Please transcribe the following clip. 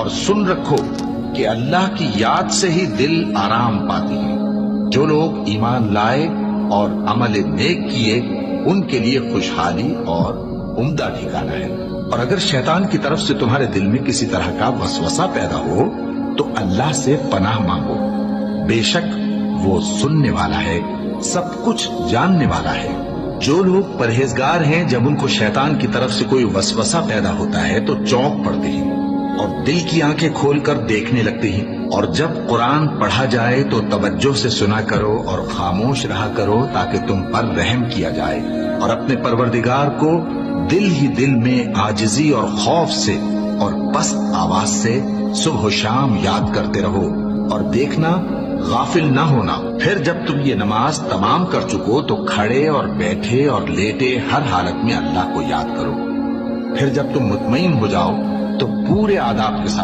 اور سن رکھو کہ اللہ کی یاد سے ہی دل آرام پاتے ہیں۔ جو لوگ ایمان لائے اور عمل نیک کیے ان کے لیے خوشحالی اور عمدہ ٹھکانہ ہے۔ اور اگر شیطان کی طرف سے تمہارے دل میں کسی طرح کا وسوسہ پیدا ہو تو اللہ سے پناہ مانگو، بے شک وہ سننے والا ہے، سب کچھ جاننے والا ہے۔ جو لوگ پرہیزگار ہیں جب ان کو شیطان کی طرف سے کوئی وسوسہ پیدا ہوتا ہے تو چونک پڑتے ہیں اور دل کی آنکھیں کھول کر دیکھنے لگتے ہیں، اور جب قرآن پڑھا جائے تو توجہ سے سنا کرو اور خاموش رہا کرو تاکہ تم پر رحم کیا جائے، اور اپنے پروردگار کو دل ہی دل میں عاجزی اور خوف سے اور پست آواز سے صبح و شام یاد کرتے رہو، اور دیکھنا غافل نہ ہونا۔ پھر جب تم یہ نماز تمام کر چکو تو کھڑے اور بیٹھے اور لیٹے ہر حالت میں اللہ کو یاد کرو۔ پھر جب تم مطمئن ہو جاؤ تو پورے آداب کے ساتھ